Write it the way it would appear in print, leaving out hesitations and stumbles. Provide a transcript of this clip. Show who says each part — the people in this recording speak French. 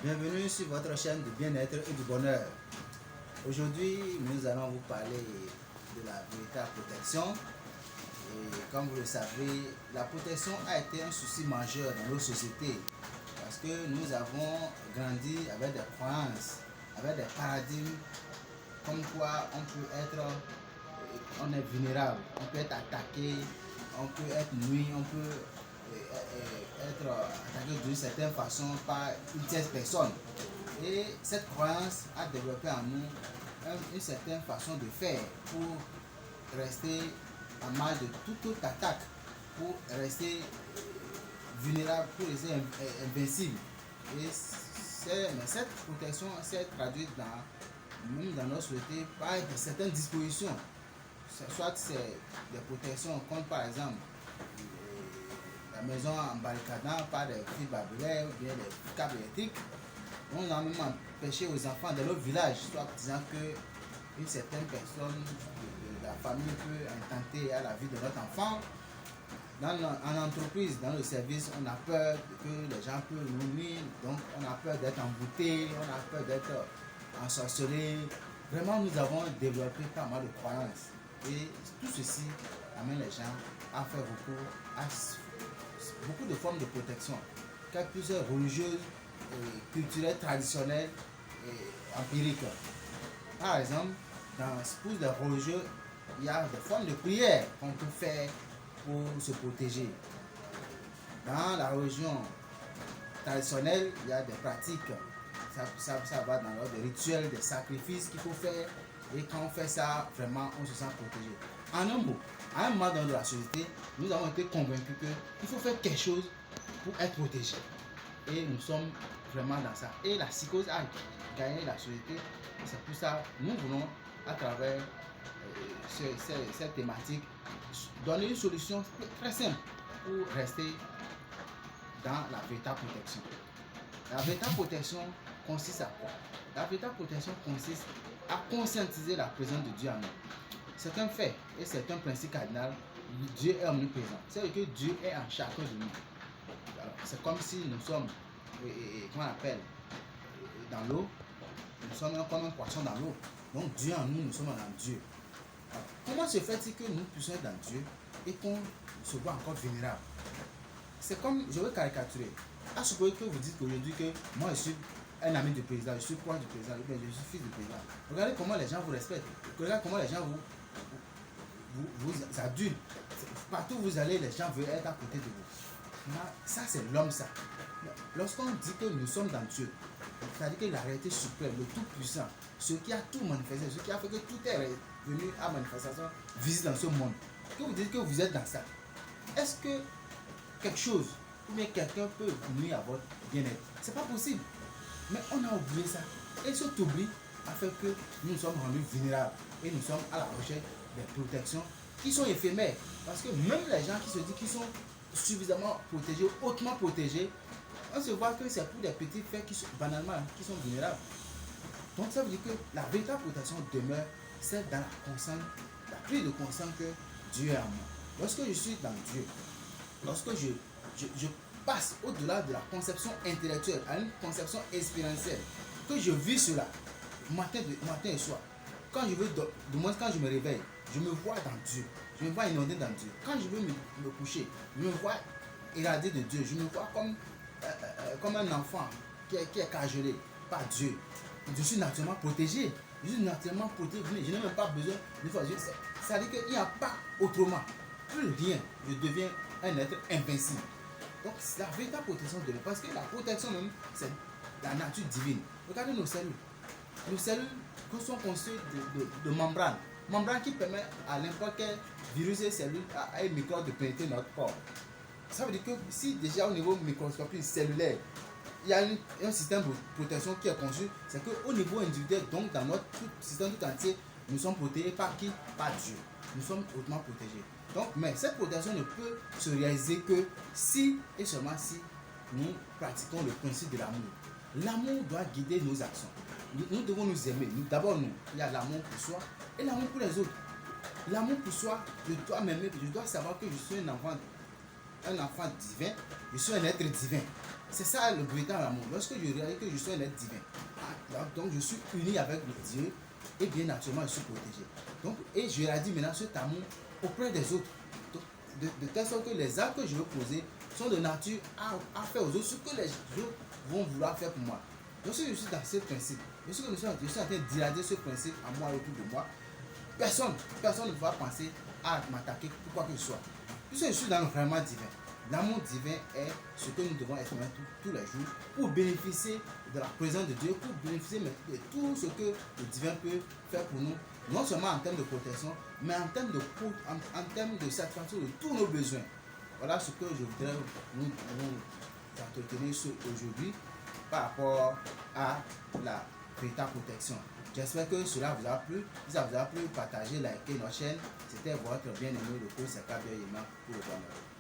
Speaker 1: Bienvenue sur votre chaîne de bien-être et du bonheur. Aujourd'hui, nous allons vous parler de la véritable protection. Et comme vous le savez, la protection a été un souci majeur dans nos sociétés parce que nous avons grandi avec des croyances, avec des paradigmes comme quoi on est vulnérable, on peut être attaqué, on peut être nuit, on peut être attaqué d'une certaine façon par une tierce personne. Et cette croyance a développé en nous une certaine façon de faire pour rester en marge de toute attaque, pour rester vulnérable, pour rester invincible. Et cette protection s'est traduite même dans notre société par certaines dispositions. Soit c'est des protections comme par exemple la maison en barricadant par des fils barbelés ou bien des câbles électriques. On a même empêché aux enfants de leur village, soit disant que une certaine personne de la famille peut intenter à la vie de notre enfant. En entreprise, dans le service, on a peur que les gens peuvent nous nuire, donc on a peur d'être emboutés, on a peur d'être ensorcelés. Vraiment, nous avons développé pas mal de croyances. Et tout ceci amène les gens à faire beaucoup de formes de protection, car plusieurs religieuses, culturelles, traditionnelles et empiriques. Par exemple, pour les religieux, il y a des formes de prière qu'on peut faire pour se protéger. Dans la religion traditionnelle, il y a des pratiques. Ça va dans l'ordre des rituels, des sacrifices qu'il faut faire. Et quand on fait ça, vraiment, on se sent protégé. En un mot, à un moment dans la société, nous avons été convaincus qu'il faut faire quelque chose pour être protégé. Et nous sommes vraiment dans ça. Et la psychose a gagné la société. C'est pour ça que nous voulons, à travers cette thématique, donner une solution très simple pour rester dans la véritable protection. La véritable protection consiste à quoi? La véritable protection consiste à conscientiser la présence de Dieu en nous. C'est un fait et c'est un principe cardinal. Dieu est omniprésent. C'est que Dieu est en chacun de nous. C'est comme si nous sommes, comment on appelle, dans l'eau. Nous sommes comme un poisson dans l'eau. Donc Dieu en nous, nous sommes dans Dieu. Alors, comment se fait-il que nous puissions être dans Dieu et qu'on se voit encore vulnérable? C'est comme, je veux caricaturer. À supposer que vous dites aujourd'hui que moi je suis un ami du président, je suis proche du président, je suis fils du président. Regardez comment les gens vous respectent. Regardez comment les gens vous adulent. Partout où vous allez, les gens veulent être à côté de vous. Ça, c'est l'homme, ça. Lorsqu'on dit que nous sommes dans Dieu, c'est-à-dire que la réalité suprême, le tout-puissant, ce qui a tout manifesté, ce qui a fait que tout est venu à manifestation visible dans ce monde, que vous dites que vous êtes dans ça, est-ce que quelque chose ou bien quelqu'un peut nuire à votre bien-être? C'est pas possible. Mais on a oublié ça. Et cet oubli a fait que nous sommes rendus vulnérables et nous sommes à la recherche des protections qui sont éphémères. Parce que même les gens qui se disent qu'ils sont suffisamment protégés, hautement protégés, on se voit que c'est pour des petits faits qui sont banalement qui sont vulnérables. Donc ça veut dire que la véritable protection demeure celle dans la prise de conscience que Dieu est en moi. Lorsque je suis dans Dieu, lorsque je passe au-delà de la conception intellectuelle à une conception expérientielle, que je vis cela matin et soir, quand je me réveille, je me vois dans Dieu, je me vois inondé dans Dieu. Quand je veux me coucher, je me vois irradié de Dieu, je me vois comme un enfant qui est cajolé par Dieu. Je suis naturellement protégé. Je suis naturellement protégé. Je n'ai même pas besoin de faire. Ça veut dire qu'il n'y a pas autrement. Plus rien. Je deviens un être invincible. Donc la véritable protection de parce que la protection même, c'est la nature divine. Regardez nos cellules. Nos cellules sont constituées de membranes. Membranes qui permettent à n'importe quel virus et cellule, à un microbe de pénétrer notre corps. Ça veut dire que si déjà au niveau microscopique cellulaire, il y a un système de protection qui est conçu, c'est qu'au niveau individuel, donc dans notre système tout entier, nous sommes protégés par qui? Par Dieu. Nous sommes hautement protégés. Donc, mais cette protection ne peut se réaliser que si et seulement si nous pratiquons le principe de l'amour. L'amour doit guider nos actions. Nous devons nous aimer. D'abord, il y a l'amour pour soi et l'amour pour les autres. L'amour pour soi, je dois m'aimer, je dois savoir que je suis un enfant divin, je suis un être divin. C'est ça le véritable amour. Lorsque je réalise que je suis un être divin, donc je suis uni avec le Dieu et bien naturellement je suis protégé. Donc, et je réalise maintenant cet amour auprès des autres. Donc, de telle sorte que les actes que je veux poser sont de nature à faire aux autres ce que les autres vont vouloir faire pour moi. Donc si je suis dans ce principe, je suis en train d'irradier ce principe à moi et autour de moi, personne ne va penser à m'attaquer pour quoi que ce soit. Puisque je suis dans le vraiment divin. L'amour divin est ce que nous devons expérimenter tous les jours pour bénéficier de la présence de Dieu, pour bénéficier de tout ce que le divin peut faire pour nous, non seulement en termes de protection, mais en termes de satisfaction de tous nos besoins. Voilà ce que je voudrais nous entretenir aujourd'hui par rapport à la véritable protection. J'espère que cela vous a plu. Si ça vous a plu, partagez, likez notre chaîne. C'était votre bien-aimé le coach Saka Biayema pour le bonheur.